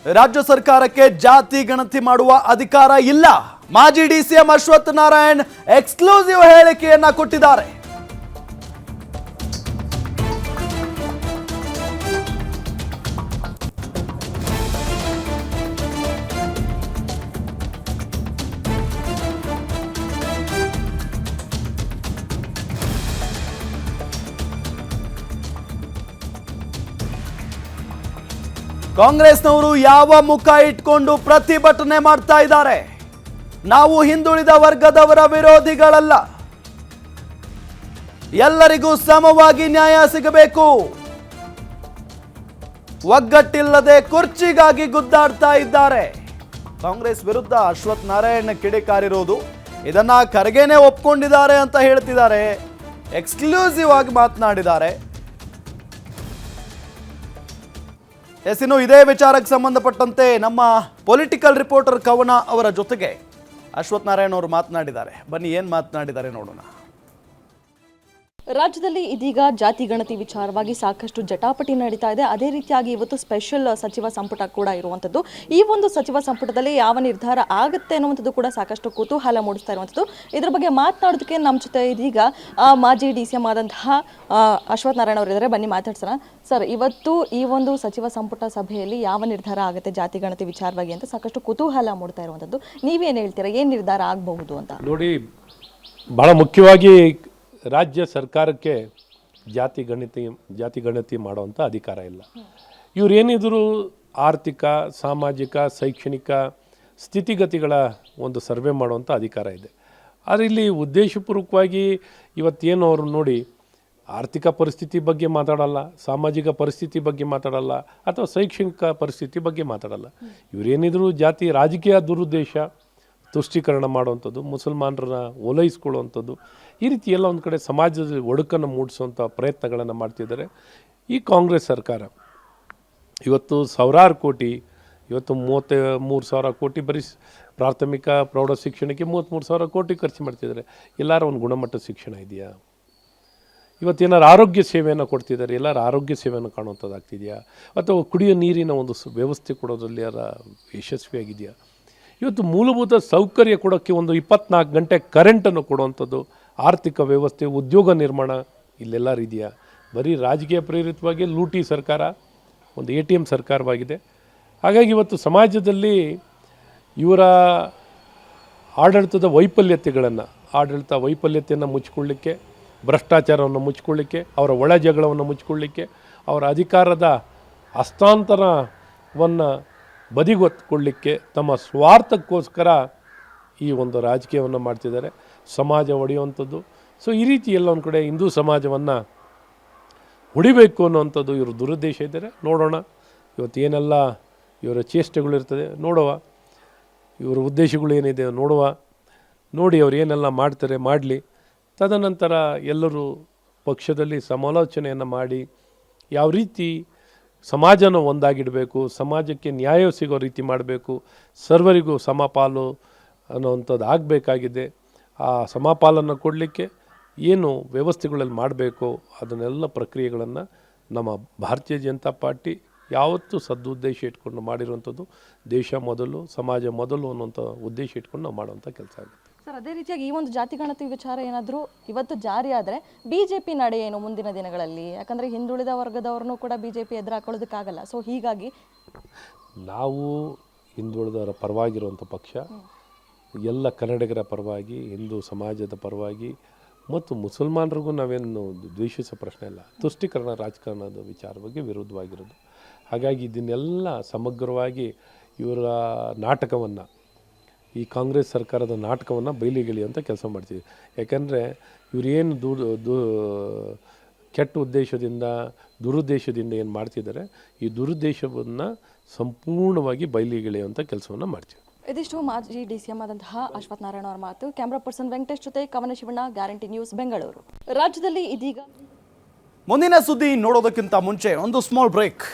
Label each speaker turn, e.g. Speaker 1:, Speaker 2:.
Speaker 1: ರಾಜ್ಯ ಸರ್ಕಾರಕ್ಕೆ ಜಾತಿ ಗಣತಿ ಮಾಡುವ ಅಧಿಕಾರ ಇಲ್ಲ. ಮಾಜಿ ಡಿಸಿಎಂ ಅಶ್ವಥ್ ನಾರಾಯಣ್ ಎಕ್ಸ್ಕ್ಲೂಸಿವ್ ಹೇಳಿಕೆಯನ್ನ ಕೊಟ್ಟಿದ್ದಾರೆ. ಕಾಂಗ್ರೆಸ್ನವರು ಯಾವ ಮುಖ ಇಟ್ಕೊಂಡು ಪ್ರತಿಭಟನೆ ಮಾಡ್ತಾ ಇದ್ದಾರೆ? ನಾವು ಹಿಂದುಳಿದ ವರ್ಗದವರ ವಿರೋಧಿಗಳಲ್ಲ, ಎಲ್ಲರಿಗೂ ಸಮವಾಗಿ ನ್ಯಾಯ ಸಿಗಬೇಕು. ಒಗ್ಗಟ್ಟಿಲ್ಲದೆ ಕುರ್ಚಿಗಾಗಿ ಗುದ್ದಾಡ್ತಾ ಇದ್ದಾರೆ. ಕಾಂಗ್ರೆಸ್ ವಿರುದ್ಧ ಅಶ್ವಥ್ ನಾರಾಯಣ್ ಕಿಡಿಕಾರಿರೋದು, ಇದನ್ನ ಖರ್ಗೆನೇ ಒಪ್ಕೊಂಡಿದ್ದಾರೆ ಅಂತ ಹೇಳ್ತಿದ್ದಾರೆ. ಎಕ್ಸ್ಕ್ಲೂಸಿವ್ ಆಗಿ ಮಾತನಾಡಿದ್ದಾರೆ. ಇನ್ನು ಇದೇ ವಿಚಾರಕ್ಕೆ ಸಂಬಂಧಪಟ್ಟಂತೆ ನಮ್ಮ ಪೊಲಿಟಿಕಲ್ ರಿಪೋರ್ಟರ್ ಕವನ ಅವರ ಜೊತೆಗೆ ಅಶ್ವಥ್ ನಾರಾಯಣ್ ಅವರು ಮಾತನಾಡಿದ್ದಾರೆ. ಬನ್ನಿ ಏನು ಮಾತನಾಡಿದ್ದಾರೆ ನೋಡೋಣ.
Speaker 2: ರಾಜ್ಯದಲ್ಲಿ ಇದೀಗ ಜಾತಿ ಗಣತಿ ವಿಚಾರವಾಗಿ ಸಾಕಷ್ಟು ಜಟಾಪಟಿ ನಡೀತಾ ಇದೆ. ಅದೇ ರೀತಿಯಾಗಿ ಇವತ್ತು ಸ್ಪೆಷಲ್ ಸಚಿವ ಸಂಪುಟ ಕೂಡ ಇರುವಂಥದ್ದು. ಈ ಒಂದು ಸಚಿವ ಸಂಪುಟದಲ್ಲಿ ಯಾವ ನಿರ್ಧಾರ ಆಗುತ್ತೆ ಅನ್ನುವಂಥದ್ದು ಕೂಡ ಸಾಕಷ್ಟು ಕುತೂಹಲ ಮೂಡಿಸ್ತಾ ಇರುವಂಥದ್ದು. ಇದ್ರ ಬಗ್ಗೆ ಮಾತನಾಡೋದಕ್ಕೆ ನಮ್ಮ ಜೊತೆ ಇದೀಗ ಮಾಜಿ ಡಿಸಿಎಂ ಆದಂತಹ ಅಶ್ವಥ್ ನಾರಾಯಣ್ ಅವರು ಇದ್ದಾರೆ. ಬನ್ನಿ ಮಾತಾಡ್ಸೋಣ. ಸರ್, ಇವತ್ತು ಈ ಒಂದು ಸಚಿವ ಸಂಪುಟ ಸಭೆಯಲ್ಲಿ ಯಾವ ನಿರ್ಧಾರ ಆಗುತ್ತೆ ಜಾತಿ ಗಣತಿ ವಿಚಾರವಾಗಿ ಅಂತ ಸಾಕಷ್ಟು ಕುತೂಹಲ ಮೂಡ್ತಾ ಇರುವಂಥದ್ದು. ನೀವೇನು ಹೇಳ್ತೀರಾ, ಏನು ನಿರ್ಧಾರ ಆಗಬಹುದು ಅಂತ?
Speaker 3: ನೋಡಿ, ಬಹಳ ಮುಖ್ಯವಾಗಿ ರಾಜ್ಯ ಸರ್ಕಾರಕ್ಕೆ ಜಾತಿ ಗಣತಿ ಮಾಡುವಂಥ ಅಧಿಕಾರ ಇಲ್ಲ. ಇವ್ರು ಏನಿದ್ರು ಆರ್ಥಿಕ, ಸಾಮಾಜಿಕ, ಶೈಕ್ಷಣಿಕ ಸ್ಥಿತಿಗತಿಗಳ ಒಂದು ಸರ್ವೆ ಮಾಡುವಂಥ ಅಧಿಕಾರ ಇದೆ. ಆದರೆ ಇಲ್ಲಿ ಉದ್ದೇಶಪೂರ್ವಕವಾಗಿ ಇವತ್ತೇನು ಅವರು ನೋಡಿ ಆರ್ಥಿಕ ಪರಿಸ್ಥಿತಿ ಬಗ್ಗೆ ಮಾತಾಡಲ್ಲ, ಸಾಮಾಜಿಕ ಪರಿಸ್ಥಿತಿ ಬಗ್ಗೆ ಮಾತಾಡಲ್ಲ, ಅಥವಾ ಶೈಕ್ಷಣಿಕ ಪರಿಸ್ಥಿತಿ ಬಗ್ಗೆ ಮಾತಾಡಲ್ಲ. ಇವರೇನಿದ್ರು ಜಾತಿ ರಾಜಕೀಯ ದುರುದ್ದೇಶ, ತುಷ್ಟೀಕರಣ ಮಾಡುವಂಥದ್ದು, ಮುಸಲ್ಮಾನರನ್ನ ಓಲೈಸ್ಕೊಳ್ಳುವಂಥದ್ದು, ಈ ರೀತಿ ಎಲ್ಲ ಒಂದು ಕಡೆ ಸಮಾಜದಲ್ಲಿ ಒಡಕನ್ನು ಮೂಡಿಸುವಂಥ ಪ್ರಯತ್ನಗಳನ್ನು ಮಾಡ್ತಿದ್ದಾರೆ ಈ ಕಾಂಗ್ರೆಸ್ ಸರ್ಕಾರ. ಇವತ್ತು ಸಾವಿರಾರು ಕೋಟಿ, ಇವತ್ತು 33,000 ಕೋಟಿ ಬರೀ ಪ್ರಾಥಮಿಕ ಪ್ರೌಢ ಶಿಕ್ಷಣಕ್ಕೆ 33,000 ಕೋಟಿ ಖರ್ಚು ಮಾಡ್ತಿದ್ದಾರೆ. ಎಲ್ಲರೂ ಒಂದು ಗುಣಮಟ್ಟದ ಶಿಕ್ಷಣ ಇದೆಯಾ? ಇವತ್ತೇನಾರು ಆರೋಗ್ಯ ಸೇವೆಯನ್ನು ಕೊಡ್ತಿದ್ದಾರೆ, ಎಲ್ಲರೂ ಆರೋಗ್ಯ ಸೇವೆಯನ್ನು ಕಾಣುವಂಥದ್ದಾಗ್ತಿದೆಯಾ? ಅಥವಾ ಕುಡಿಯೋ ನೀರಿನ ಒಂದು ವ್ಯವಸ್ಥೆ ಕೊಡೋದ್ರಲ್ಲಿ ಯಾರ ಯಶಸ್ವಿಯಾಗಿದೆಯಾ? ಇವತ್ತು ಮೂಲಭೂತ ಸೌಕರ್ಯ ಕೊಡೋಕ್ಕೆ ಒಂದು 24 ಗಂಟೆ ಕರೆಂಟನ್ನು ಕೊಡುವಂಥದ್ದು, ಆರ್ಥಿಕ ವ್ಯವಸ್ಥೆ, ಉದ್ಯೋಗ ನಿರ್ಮಾಣ ಇಲ್ಲೆಲ್ಲರೂ ಇದೆಯಾ? ಬರೀ ರಾಜಕೀಯ ಪ್ರೇರಿತವಾಗಿ ಲೂಟಿ ಸರ್ಕಾರ, ಒಂದು ATM ಸರ್ಕಾರವಾಗಿದೆ. ಹಾಗಾಗಿ ಇವತ್ತು ಸಮಾಜದಲ್ಲಿ ಇವರ ಆಡಳಿತ ವೈಫಲ್ಯತೆಯನ್ನು ಮುಚ್ಚಿಕೊಳ್ಳಿಕ್ಕೆ, ಭ್ರಷ್ಟಾಚಾರವನ್ನು ಮುಚ್ಚಿಕೊಳ್ಳಿಕ್ಕೆ, ಅವರ ಒಳ ಜಗಳವನ್ನು ಮುಚ್ಚಿಕೊಳ್ಳಿಕ್ಕೆ, ಅವರ ಅಧಿಕಾರದ ಹಸ್ತಾಂತರವನ್ನು ಬದಿಗೊತ್ಕೊಳ್ಳಿಕ್ಕೆ ತಮ್ಮ ಸ್ವಾರ್ಥಕ್ಕೋಸ್ಕರ ಈ ಒಂದು ರಾಜಕೀಯವನ್ನು ಮಾಡ್ತಿದ್ದಾರೆ, ಸಮಾಜ ಒಡೆಯುವಂಥದ್ದು. ಸೊ ಈ ರೀತಿ ಎಲ್ಲ ಒಂದು ಕಡೆ ಹಿಂದೂ ಸಮಾಜವನ್ನು ಹೊಡಿಬೇಕು ಅನ್ನೋವಂಥದ್ದು ಇವರು ದುರುದ್ದೇಶ ಇದ್ದಾರೆ. ನೋಡೋಣ ಇವತ್ತು ಏನೆಲ್ಲ ಇವರ ಚೇಷ್ಟೆಗಳಿರ್ತದೆ, ನೋಡುವ ಇವರ ಉದ್ದೇಶಗಳು ಏನಿದೆ ನೋಡುವ, ನೋಡಿ ಅವ್ರು ಏನೆಲ್ಲ ಮಾಡ್ತಾರೆ ಮಾಡಲಿ. ತದನಂತರ ಎಲ್ಲರೂ ಪಕ್ಷದಲ್ಲಿ ಸಮಾಲೋಚನೆಯನ್ನು ಮಾಡಿ ಯಾವ ರೀತಿ ಸಮಾಜನ ಒಂದಾಗಿಡಬೇಕು, ಸಮಾಜಕ್ಕೆ ನ್ಯಾಯ ಸಿಗೋ ರೀತಿ ಮಾಡಬೇಕು, ಸರ್ವರಿಗೂ ಸಮಪಾಲು ಅನ್ನೋವಂಥದ್ದು ಆಗಬೇಕಾಗಿದೆ. ಆ ಸಮಪಾಲನ್ನು ಕೊಡಲಿಕ್ಕೆ ಏನು ವ್ಯವಸ್ಥೆಗಳಲ್ಲಿ ಮಾಡಬೇಕು ಅದನ್ನೆಲ್ಲ ಪ್ರಕ್ರಿಯೆಗಳನ್ನು ನಮ್ಮ ಭಾರತೀಯ ಜನತಾ ಪಾರ್ಟಿ ಯಾವತ್ತೂ ಸದುದ್ದೇಶ ಇಟ್ಕೊಂಡು ಮಾಡಿರುವಂಥದ್ದು. ದೇಶ ಮೊದಲು, ಸಮಾಜ ಮೊದಲು ಅನ್ನೋಂಥ ಉದ್ದೇಶ ಇಟ್ಕೊಂಡು ನಾವು ಮಾಡುವಂಥ ಕೆಲಸ ಆಗುತ್ತೆ.
Speaker 2: ಸರ್, ಅದೇ ರೀತಿಯಾಗಿ ಈ ಒಂದು ಜಾತಿ ಗಣತಿ ವಿಚಾರ ಏನಾದರೂ ಇವತ್ತು ಜಾರಿ ಆದರೆ BJP ನಡೆ ಏನು ಮುಂದಿನ ದಿನಗಳಲ್ಲಿ? ಯಾಕಂದರೆ ಹಿಂದುಳಿದ ವರ್ಗದವ್ರನ್ನೂ ಕೂಡ BJP ಎದುರು ಹಾಕೊಳ್ಳೋದಕ್ಕಾಗಲ್ಲ. ಸೊ ಹೀಗಾಗಿ
Speaker 3: ನಾವು ಹಿಂದುಳಿದವರ ಪರವಾಗಿರುವಂಥ ಪಕ್ಷ, ಎಲ್ಲ ಕನ್ನಡಿಗರ ಪರವಾಗಿ, ಹಿಂದೂ ಸಮಾಜದ ಪರವಾಗಿ ಮತ್ತು ಮುಸಲ್ಮಾನರಿಗೂ ನಾವೇನು ದ್ವೇಷಿಸೋ ಪ್ರಶ್ನೆ ಇಲ್ಲ. ತುಷ್ಟೀಕರಣ ರಾಜಕಾರಣದ ವಿಚಾರ ಬಗ್ಗೆ ವಿರುದ್ಧವಾಗಿರೋದು. ಹಾಗಾಗಿ ಇದನ್ನೆಲ್ಲ ಸಮಗ್ರವಾಗಿ ಇವರ ನಾಟಕವನ್ನು, ಈ ಕಾಂಗ್ರೆಸ್ ಸರ್ಕಾರದ ನಾಟಕವನ್ನು ಬಯಲಿಗೆಳೆಯುವಂಥ ಕೆಲಸ ಮಾಡ್ತೀವಿ. ಯಾಕಂದರೆ ಇವರೇನು ಕೆಟ್ಟ ಉದ್ದೇಶದಿಂದ, ದುರುದ್ದೇಶದಿಂದ ಏನು ಮಾಡ್ತಿದ್ದಾರೆ, ಈ ದುರುದ್ದೇಶವನ್ನು ಸಂಪೂರ್ಣವಾಗಿ ಬಯಲಿಗೆಳೆಯುವಂಥ ಕೆಲಸವನ್ನು ಮಾಡ್ತೀವಿ.
Speaker 2: ಇದಿಷ್ಟು ಮಾಜಿ DCM ಆದಂತಹ ಅಶ್ವಥ್ ನಾರಾಯಣ್ ಅವರ ಮಾತು. ಕ್ಯಾಮ್ರಾ ಪರ್ಸನ್ ವೆಂಕಟೇಶ್ ಜೊತೆ ಕವನ ಶಿವಣ್ಣ, ಗ್ಯಾರಂಟಿ ನ್ಯೂಸ್, ಬೆಂಗಳೂರು. ರಾಜ್ಯದಲ್ಲಿ ಇದೀಗ
Speaker 1: ಮುಂದಿನ ಸುದ್ದಿ ನೋಡೋದಕ್ಕಿಂತ ಮುಂಚೆ ಒಂದು ಸ್ಮಾಲ್ ಬ್ರೇಕ್.